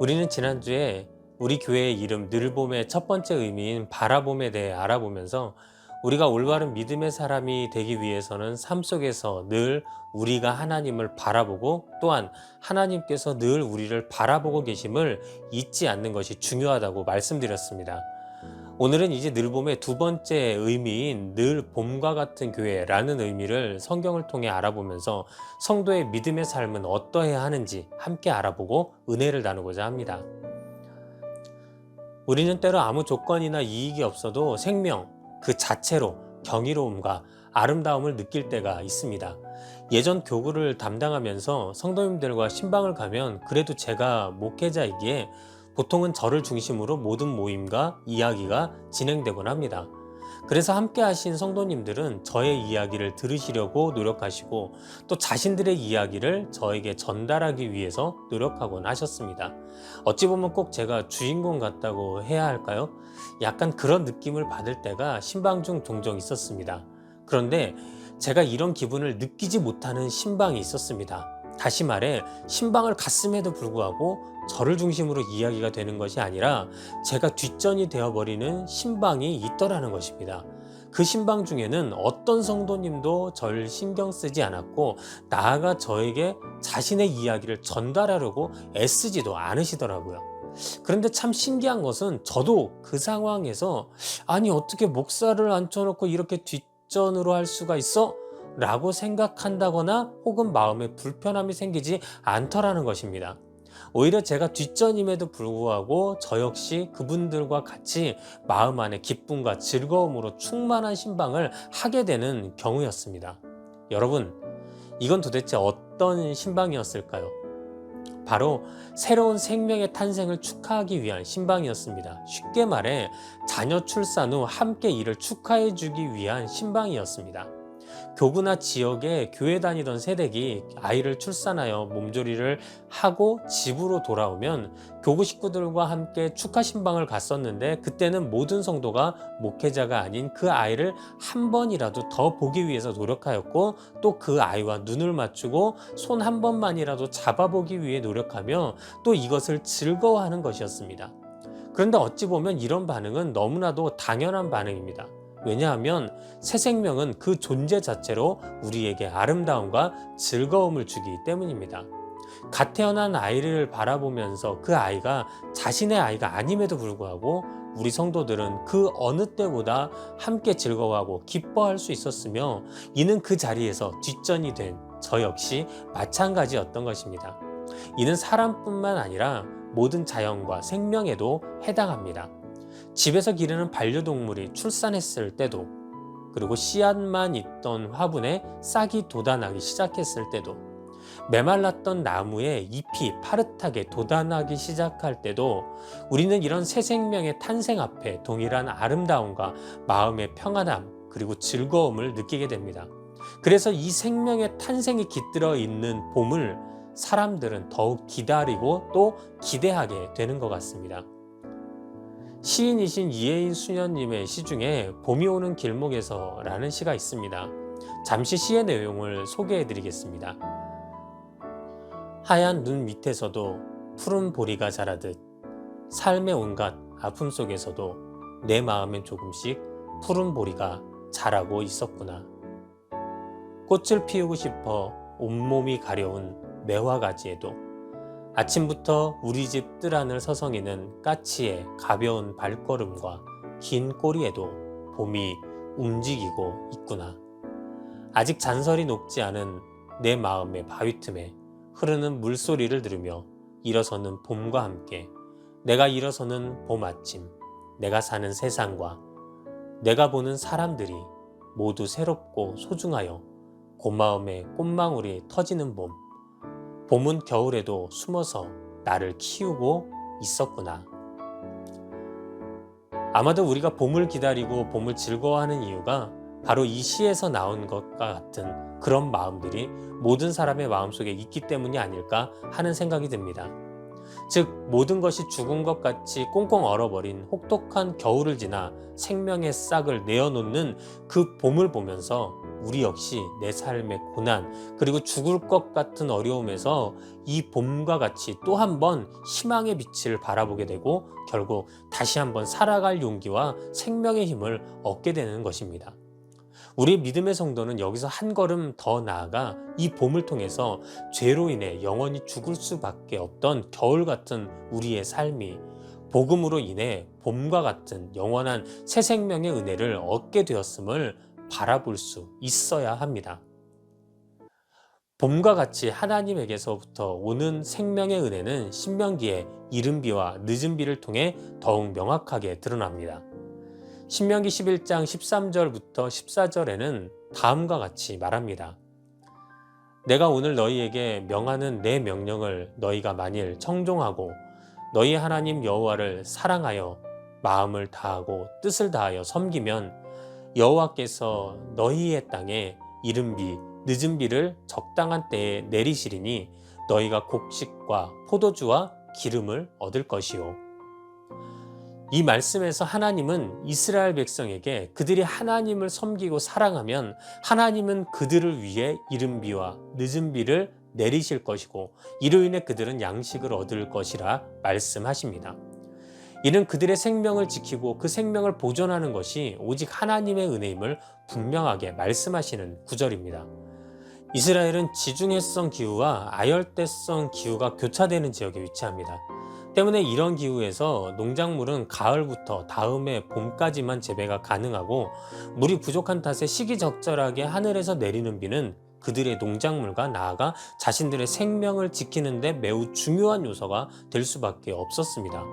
우리는 지난주에 우리 교회의 이름 늘봄의 첫 번째 의미인 바라봄에 대해 알아보면서 우리가 올바른 믿음의 사람이 되기 위해서는 삶 속에서 늘 우리가 하나님을 바라보고 또한 하나님께서 늘 우리를 바라보고 계심을 잊지 않는 것이 중요하다고 말씀드렸습니다. 오늘은 이제 늘봄의 두 번째 의미인 늘 봄과 같은 교회라는 의미를 성경을 통해 알아보면서 성도의 믿음의 삶은 어떠해야 하는지 함께 알아보고 은혜를 나누고자 합니다. 우리는 때로 아무 조건이나 이익이 없어도 생명 그 자체로 경이로움과 아름다움을 느낄 때가 있습니다. 예전 교구를 담당하면서 성도님들과 신방을 가면 그래도 제가 목회자이기에 보통은 저를 중심으로 모든 모임과 이야기가 진행되곤 합니다. 그래서 함께 하신 성도님들은 저의 이야기를 들으시려고 노력하시고 또 자신들의 이야기를 저에게 전달하기 위해서 노력하곤 하셨습니다. 어찌 보면 꼭 제가 주인공 같다고 해야 할까요? 약간 그런 느낌을 받을 때가 신방 중 종종 있었습니다. 그런데 제가 이런 기분을 느끼지 못하는 신방이 있었습니다. 다시 말해 신방을 갔음에도 불구하고 저를 중심으로 이야기가 되는 것이 아니라 제가 뒷전이 되어버리는 신방이 있더라는 것입니다. 그 신방 중에는 어떤 성도님도 저를 신경 쓰지 않았고 나아가 저에게 자신의 이야기를 전달하려고 애쓰지도 않으시더라고요. 그런데 참 신기한 것은 저도 그 상황에서 아니 어떻게 목사를 앉혀놓고 이렇게 뒷전으로 할 수가 있어? 라고 생각한다거나 혹은 마음에 불편함이 생기지 않더라는 것입니다. 오히려 제가 뒷전임에도 불구하고 저 역시 그분들과 같이 마음 안에 기쁨과 즐거움으로 충만한 신방을 하게 되는 경우였습니다. 여러분, 이건 도대체 어떤 신방이었을까요? 바로 새로운 생명의 탄생을 축하하기 위한 신방이었습니다. 쉽게 말해 자녀 출산 후 함께 이를 축하해 주기 위한 신방이었습니다. 교구나 지역에 교회 다니던 세댁이 아이를 출산하여 몸조리를 하고 집으로 돌아오면 교구 식구들과 함께 축하 신방을 갔었는데 그때는 모든 성도가 목회자가 아닌 그 아이를 한 번이라도 더 보기 위해서 노력하였고 또 그 아이와 눈을 맞추고 손 한 번만이라도 잡아보기 위해 노력하며 또 이것을 즐거워하는 것이었습니다. 그런데 어찌 보면 이런 반응은 너무나도 당연한 반응입니다. 왜냐하면 새 생명은 그 존재 자체로 우리에게 아름다움과 즐거움을 주기 때문입니다. 갓 태어난 아이를 바라보면서 그 아이가 자신의 아이가 아님에도 불구하고 우리 성도들은 그 어느 때보다 함께 즐거워하고 기뻐할 수 있었으며 이는 그 자리에서 뒷전이 된 저 역시 마찬가지였던 것입니다. 이는 사람뿐만 아니라 모든 자연과 생명에도 해당합니다. 집에서 기르는 반려동물이 출산했을 때도, 그리고 씨앗만 있던 화분에 싹이 돋아나기 시작했을 때도, 메말랐던 나무에 잎이 파릇하게 돋아나기 시작할 때도 우리는 이런 새 생명의 탄생 앞에 동일한 아름다움과 마음의 평안함 그리고 즐거움을 느끼게 됩니다. 그래서 이 생명의 탄생이 깃들어 있는 봄을 사람들은 더욱 기다리고 또 기대하게 되는 것 같습니다. 시인이신 이혜인 수녀님의 시 중에 봄이 오는 길목에서 라는 시가 있습니다. 잠시 시의 내용을 소개해 드리겠습니다. 하얀 눈 밑에서도 푸른 보리가 자라듯 삶의 온갖 아픔 속에서도 내 마음엔 조금씩 푸른 보리가 자라고 있었구나. 꽃을 피우고 싶어 온몸이 가려운 매화가지에도 아침부터 우리 집 뜰 안을 서성이는 까치의 가벼운 발걸음과 긴 꼬리에도 봄이 움직이고 있구나. 아직 잔설이 녹지 않은 내 마음의 바위 틈에 흐르는 물소리를 들으며 일어서는 봄과 함께 내가 일어서는 봄 아침, 내가 사는 세상과 내가 보는 사람들이 모두 새롭고 소중하여 고마움의 꽃망울이 터지는 봄. 봄은 겨울에도 숨어서 나를 키우고 있었구나. 아마도 우리가 봄을 기다리고 봄을 즐거워하는 이유가 바로 이 시에서 나온 것과 같은 그런 마음들이 모든 사람의 마음속에 있기 때문이 아닐까 하는 생각이 듭니다. 즉 모든 것이 죽은 것 같이 꽁꽁 얼어버린 혹독한 겨울을 지나 생명의 싹을 내어놓는 그 봄을 보면서 우리 역시 내 삶의 고난 그리고 죽을 것 같은 어려움에서 이 봄과 같이 또 한 번 희망의 빛을 바라보게 되고 결국 다시 한번 살아갈 용기와 생명의 힘을 얻게 되는 것입니다. 우리 믿음의 성도는 여기서 한 걸음 더 나아가 이 봄을 통해서 죄로 인해 영원히 죽을 수밖에 없던 겨울 같은 우리의 삶이 복음으로 인해 봄과 같은 영원한 새 생명의 은혜를 얻게 되었음을 바라볼 수 있어야 합니다. 봄과 같이 하나님에게서부터 오는 생명의 은혜는 신명기의 이른 비와 늦은 비를 통해 더욱 명확하게 드러납니다. 신명기 11장 13절부터 14절에는 다음과 같이 말합니다. 내가 오늘 너희에게 명하는 내 명령을 너희가 만일 청종하고 너희 하나님 여호와를 사랑하여 마음을 다하고 뜻을 다하여 섬기면 여호와께서 너희의 땅에 이른 비, 늦은 비를 적당한 때에 내리시리니 너희가 곡식과 포도주와 기름을 얻을 것이요. 이 말씀에서 하나님은 이스라엘 백성에게 그들이 하나님을 섬기고 사랑하면 하나님은 그들을 위해 이른 비와 늦은 비를 내리실 것이고 이로 인해 그들은 양식을 얻을 것이라 말씀하십니다. 이는 그들의 생명을 지키고 그 생명을 보존하는 것이 오직 하나님의 은혜임을 분명하게 말씀하시는 구절입니다. 이스라엘은 지중해성 기후와 아열대성 기후가 교차되는 지역에 위치합니다. 때문에 이런 기후에서 농작물은 가을부터 다음해 봄까지만 재배가 가능하고 물이 부족한 탓에 시기적절하게 하늘에서 내리는 비는 그들의 농작물과 나아가 자신들의 생명을 지키는 데 매우 중요한 요소가 될 수밖에 없었습니다.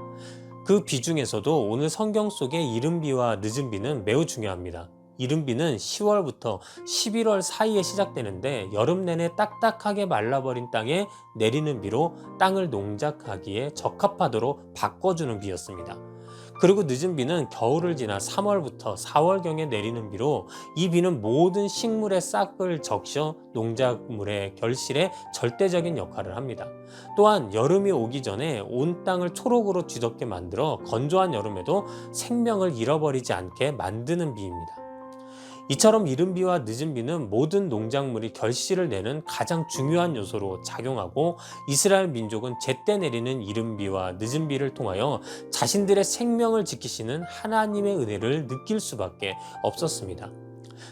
그 비 중에서도 오늘 성경 속의 이른 비와 늦은 비는 매우 중요합니다. 이른 비는 10월부터 11월 사이에 시작되는데 여름 내내 딱딱하게 말라버린 땅에 내리는 비로 땅을 농작하기에 적합하도록 바꿔주는 비였습니다. 그리고 늦은 비는 겨울을 지나 3월부터 4월경에 내리는 비로 이 비는 모든 식물의 싹을 적셔 농작물의 결실에 절대적인 역할을 합니다. 또한 여름이 오기 전에 온 땅을 초록으로 뒤덮게 만들어 건조한 여름에도 생명을 잃어버리지 않게 만드는 비입니다. 이처럼 이른 비와 늦은 비는 모든 농작물이 결실을 내는 가장 중요한 요소로 작용하고 이스라엘 민족은 제때 내리는 이른 비와 늦은 비를 통하여 자신들의 생명을 지키시는 하나님의 은혜를 느낄 수밖에 없었습니다.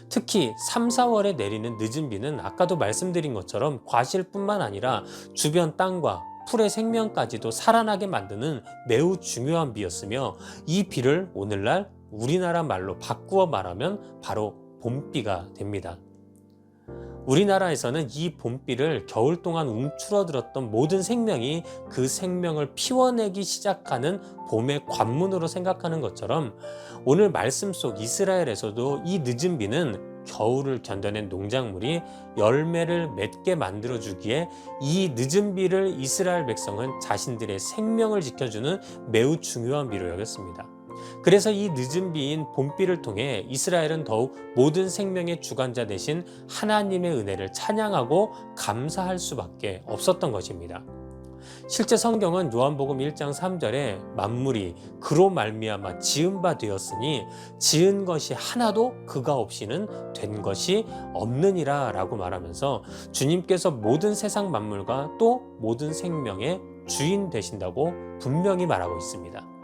특히 3, 4월에 내리는 늦은 비는 아까도 말씀드린 것처럼 과실뿐만 아니라 주변 땅과 풀의 생명까지도 살아나게 만드는 매우 중요한 비였으며 이 비를 오늘날 우리나라 말로 바꾸어 말하면 바로 봄비가 됩니다. 우리나라에서는 이 봄비를 겨울 동안 움츠러들었던 모든 생명이 그 생명을 피워내기 시작하는 봄의 관문으로 생각하는 것처럼 오늘 말씀 속 이스라엘에서도 이 늦은 비는 겨울을 견뎌낸 농작물이 열매를 맺게 만들어주기에 이 늦은 비를 이스라엘 백성은 자신들의 생명을 지켜주는 매우 중요한 비로 여겼습니다. 그래서 이 늦은 비인 봄비를 통해 이스라엘은 더욱 모든 생명의 주관자 되신 하나님의 은혜를 찬양하고 감사할 수밖에 없었던 것입니다. 실제 성경은 요한복음 1장 3절에 만물이 그로 말미암아 지은 바 되었으니 지은 것이 하나도 그가 없이는 된 것이 없느니라 라고 말하면서 주님께서 모든 세상 만물과 또 모든 생명의 주인 되신다고 분명히 말하고 있습니다.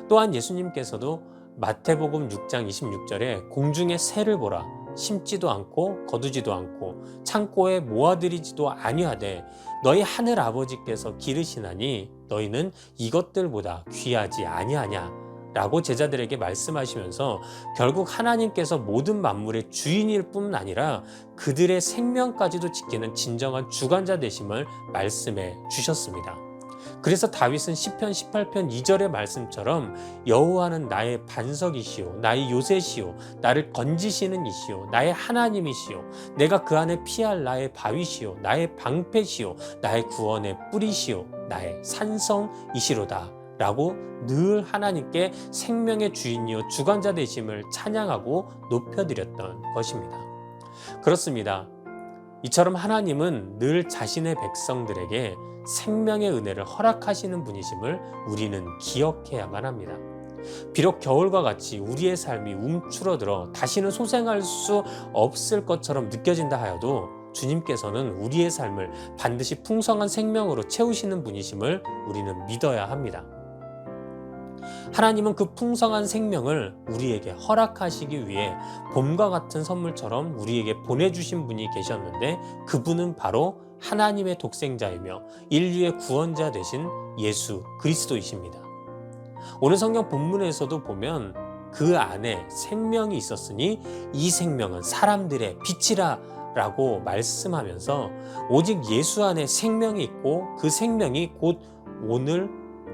또한 예수님께서도 마태복음 6장 26절에 공중의 새를 보라 심지도 않고 거두지도 않고 창고에 모아들이지도 아니하되 너희 하늘 아버지께서 기르시나니 너희는 이것들보다 귀하지 아니하냐 라고 제자들에게 말씀하시면서 결국 하나님께서 모든 만물의 주인일 뿐 아니라 그들의 생명까지도 지키는 진정한 주관자 되심을 말씀해 주셨습니다. 그래서 다윗은 시편 18편 2절의 말씀처럼 여호와는 나의 반석이시오 나의 요새시오 나를 건지시는 이시오 나의 하나님이시오 내가 그 안에 피할 나의 바위시오 나의 방패시오 나의 구원의 뿌리시오 나의 산성이시로다 라고 늘 하나님께 생명의 주인이요 주관자 되심을 찬양하고 높여드렸던 것입니다. 그렇습니다. 이처럼 하나님은 늘 자신의 백성들에게 생명의 은혜를 허락하시는 분이심을 우리는 기억해야만 합니다. 비록 겨울과 같이 우리의 삶이 움츠러들어 다시는 소생할 수 없을 것처럼 느껴진다 하여도 주님께서는 우리의 삶을 반드시 풍성한 생명으로 채우시는 분이심을 우리는 믿어야 합니다. 하나님은 그 풍성한 생명을 우리에게 허락하시기 위해 봄과 같은 선물처럼 우리에게 보내주신 분이 계셨는데, 그분은 바로 하나님의 독생자이며 인류의 구원자 되신 예수 그리스도이십니다. 오늘 성경 본문에서도 보면 그 안에 생명이 있었으니 이 생명은 사람들의 빛이라 라고 말씀하면서 오직 예수 안에 생명이 있고 그 생명이 곧 오늘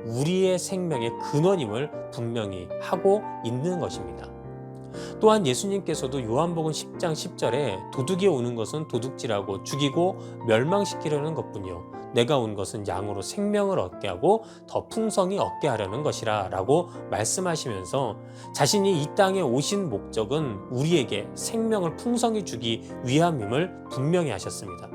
우리의 생명의 근원임을 분명히 하고 있는 것입니다. 또한 예수님께서도 요한복음 10장 10절에 도둑이 오는 것은 도둑질하고 죽이고 멸망시키려는 것뿐이요 내가 온 것은 양으로 생명을 얻게 하고 더 풍성히 얻게 하려는 것이라 라고 말씀하시면서 자신이 이 땅에 오신 목적은 우리에게 생명을 풍성히 주기 위함임을 분명히 하셨습니다.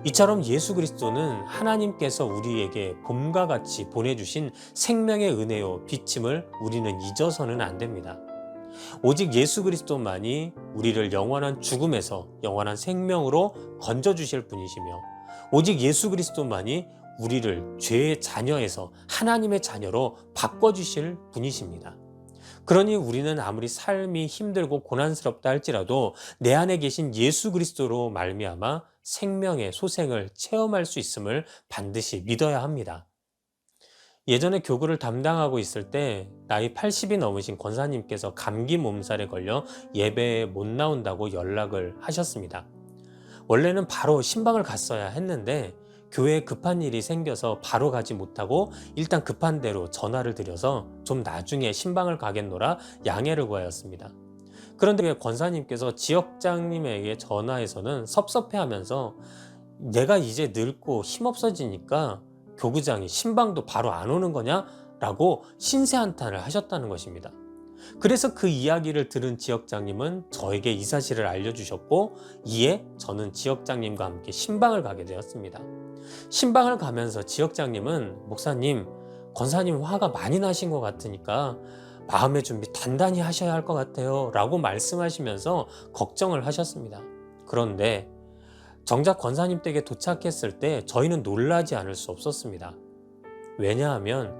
이처럼 예수 그리스도는 하나님께서 우리에게 봄과 같이 보내주신 생명의 은혜요 빛임을 우리는 잊어서는 안 됩니다. 오직 예수 그리스도만이 우리를 영원한 죽음에서 영원한 생명으로 건져주실 분이시며 오직 예수 그리스도만이 우리를 죄의 자녀에서 하나님의 자녀로 바꿔주실 분이십니다. 그러니 우리는 아무리 삶이 힘들고 고난스럽다 할지라도 내 안에 계신 예수 그리스도로 말미암아 생명의 소생을 체험할 수 있음을 반드시 믿어야 합니다. 예전에 교구를 담당하고 있을 때 나이 80이 넘으신 권사님께서 감기 몸살에 걸려 예배에 못 나온다고 연락을 하셨습니다. 원래는 바로 신방을 갔어야 했는데 교회에 급한 일이 생겨서 바로 가지 못하고 일단 급한 대로 전화를 드려서 좀 나중에 신방을 가겠노라 양해를 구하였습니다. 그런데 권사님께서 지역장님에게 전화해서는 섭섭해하면서 내가 이제 늙고 힘없어지니까 교구장이 신방도 바로 안 오는 거냐? 라고 신세한탄을 하셨다는 것입니다. 그래서 그 이야기를 들은 지역장님은 저에게 이 사실을 알려주셨고 이에 저는 지역장님과 함께 신방을 가게 되었습니다. 신방을 가면서 지역장님은 목사님, 권사님 화가 많이 나신 것 같으니까 마음의 준비 단단히 하셔야 할 것 같아요 라고 말씀하시면서 걱정을 하셨습니다. 그런데 정작 권사님 댁에 도착했을 때 저희는 놀라지 않을 수 없었습니다. 왜냐하면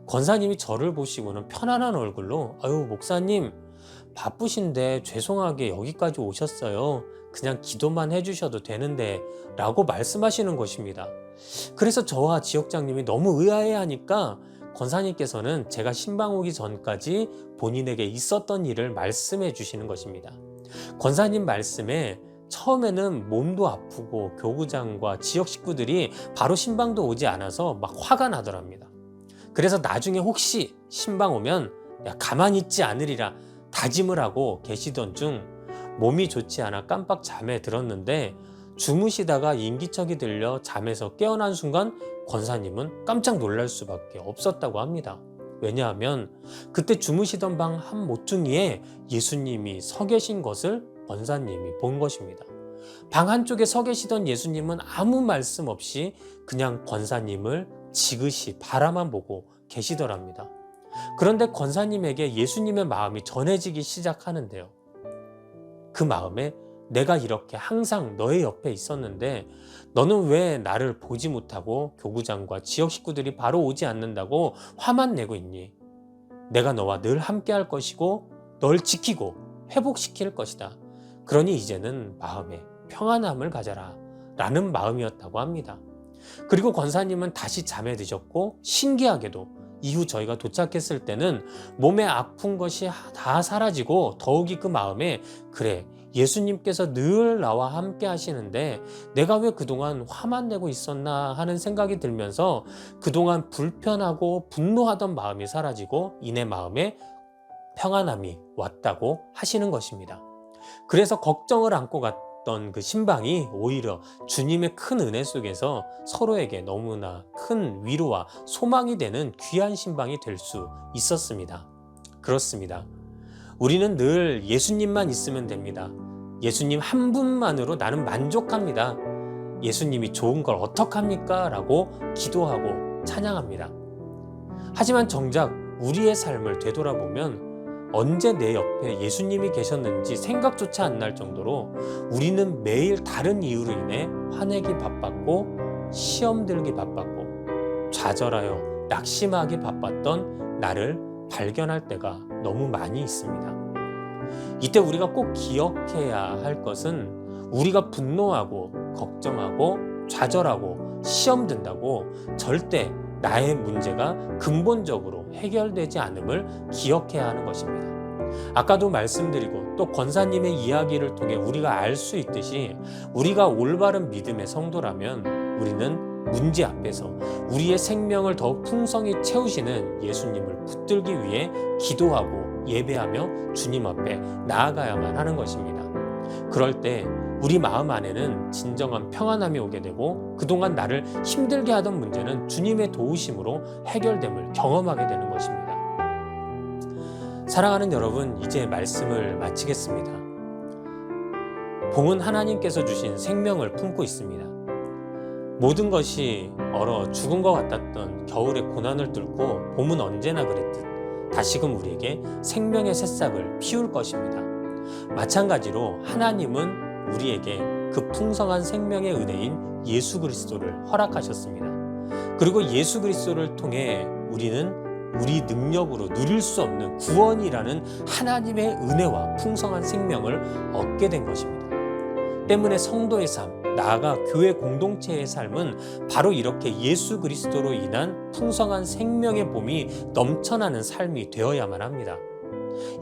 권사님이 저를 보시고는 편안한 얼굴로 아유 목사님 바쁘신데 죄송하게 여기까지 오셨어요. 그냥 기도만 해주셔도 되는데 라고 말씀하시는 것입니다. 그래서 저와 지역장님이 너무 의아해하니까 권사님께서는 제가 신방 오기 전까지 본인에게 있었던 일을 말씀해 주시는 것입니다. 권사님 말씀에 처음에는 몸도 아프고 교구장과 지역 식구들이 바로 신방도 오지 않아서 막 화가 나더랍니다. 그래서 나중에 혹시 신방 오면 가만히 있지 않으리라 다짐을 하고 계시던 중 몸이 좋지 않아 깜빡 잠에 들었는데 주무시다가 인기척이 들려 잠에서 깨어난 순간 권사님은 깜짝 놀랄 수밖에 없었다고 합니다. 왜냐하면 그때 주무시던 방 한 모퉁이에 예수님이 서 계신 것을 권사님이 본 것입니다. 방 한쪽에 서 계시던 예수님은 아무 말씀 없이 그냥 권사님을 지그시 바라만 보고 계시더랍니다. 그런데 권사님에게 예수님의 마음이 전해지기 시작하는데요. 그 마음에 내가 이렇게 항상 너의 옆에 있었는데 너는 왜 나를 보지 못하고 교구장과 지역 식구들이 바로 오지 않는다고 화만 내고 있니? 내가 너와 늘 함께 할 것이고 널 지키고 회복시킬 것이다. 그러니 이제는 마음에 평안함을 가져라 라는 마음이었다고 합니다. 그리고 권사님은 다시 잠에 드셨고 신기하게도 이후 저희가 도착했을 때는 몸에 아픈 것이 다 사라지고 더욱이 그 마음에 그래 예수님께서 늘 나와 함께 하시는데 내가 왜 그동안 화만 내고 있었나 하는 생각이 들면서 그동안 불편하고 분노하던 마음이 사라지고 이내 마음에 평안함이 왔다고 하시는 것입니다. 그래서 걱정을 안고 갔던 그 신방이 오히려 주님의 큰 은혜 속에서 서로에게 너무나 큰 위로와 소망이 되는 귀한 신방이 될 수 있었습니다. 그렇습니다. 우리는 늘 예수님만 있으면 됩니다. 예수님 한 분만으로 나는 만족합니다. 예수님이 좋은 걸 어떡합니까? 라고 기도하고 찬양합니다. 하지만 정작 우리의 삶을 되돌아보면 언제 내 옆에 예수님이 계셨는지 생각조차 안 날 정도로 우리는 매일 다른 이유로 인해 화내기 바빴고 시험 들기 바빴고 좌절하여 낙심하기 바빴던 나를 발견할 때가 너무 많이 있습니다. 이때 우리가 꼭 기억해야 할 것은 우리가 분노하고 걱정하고 좌절하고 시험 든다고 절대 나의 문제가 근본적으로 해결되지 않음을 기억해야 하는 것입니다. 아까도 말씀드리고 또 권사님의 이야기를 통해 우리가 알 수 있듯이 우리가 올바른 믿음의 성도라면 우리는 문제 앞에서 우리의 생명을 더욱 풍성히 채우시는 예수님을 붙들기 위해 기도하고 예배하며 주님 앞에 나아가야만 하는 것입니다. 그럴 때 우리 마음 안에는 진정한 평안함이 오게 되고 그동안 나를 힘들게 하던 문제는 주님의 도우심으로 해결됨을 경험하게 되는 것입니다. 사랑하는 여러분, 이제 말씀을 마치겠습니다. 봄은 하나님께서 주신 생명을 품고 있습니다. 모든 것이 얼어 죽은 것 같았던 겨울의 고난을 뚫고 봄은 언제나 그랬듯 다시금 우리에게 생명의 새싹을 피울 것입니다. 마찬가지로 하나님은 우리에게 그 풍성한 생명의 은혜인 예수 그리스도를 허락하셨습니다. 그리고 예수 그리스도를 통해 우리는 우리 능력으로 누릴 수 없는 구원이라는 하나님의 은혜와 풍성한 생명을 얻게 된 것입니다. 때문에 성도의 삶, 나아가 교회 공동체의 삶은 바로 이렇게 예수 그리스도로 인한 풍성한 생명의 봄이 넘쳐나는 삶이 되어야만 합니다.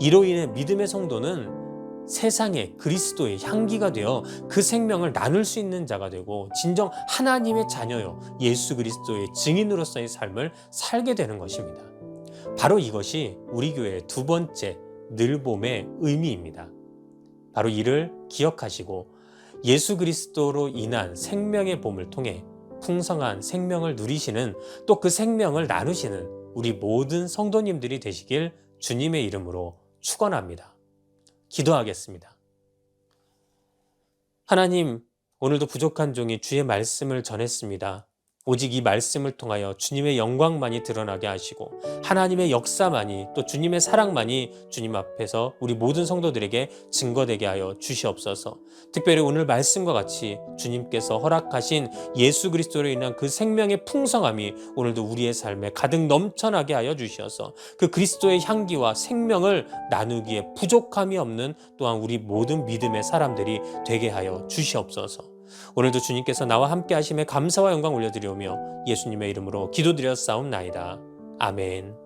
이로 인해 믿음의 성도는 세상에 그리스도의 향기가 되어 그 생명을 나눌 수 있는 자가 되고 진정 하나님의 자녀요 예수 그리스도의 증인으로서의 삶을 살게 되는 것입니다. 바로 이것이 우리 교회의 두 번째 늘봄의 의미입니다. 바로 이를 기억하시고 예수 그리스도로 인한 생명의 봄을 통해 풍성한 생명을 누리시는 또 그 생명을 나누시는 우리 모든 성도님들이 되시길 주님의 이름으로 축원합니다. 기도하겠습니다. 하나님, 오늘도 부족한 종이 주의 말씀을 전했습니다. 오직 이 말씀을 통하여 주님의 영광만이 드러나게 하시고 하나님의 역사만이 또 주님의 사랑만이 주님 앞에서 우리 모든 성도들에게 증거되게 하여 주시옵소서. 특별히 오늘 말씀과 같이 주님께서 허락하신 예수 그리스도로 인한 그 생명의 풍성함이 오늘도 우리의 삶에 가득 넘쳐나게 하여 주시어서 그 그리스도의 향기와 생명을 나누기에 부족함이 없는 또한 우리 모든 믿음의 사람들이 되게 하여 주시옵소서. 오늘도 주님께서 나와 함께 하심에 감사와 영광 올려드리오며 예수님의 이름으로 기도드렸사옵나이다. 아멘.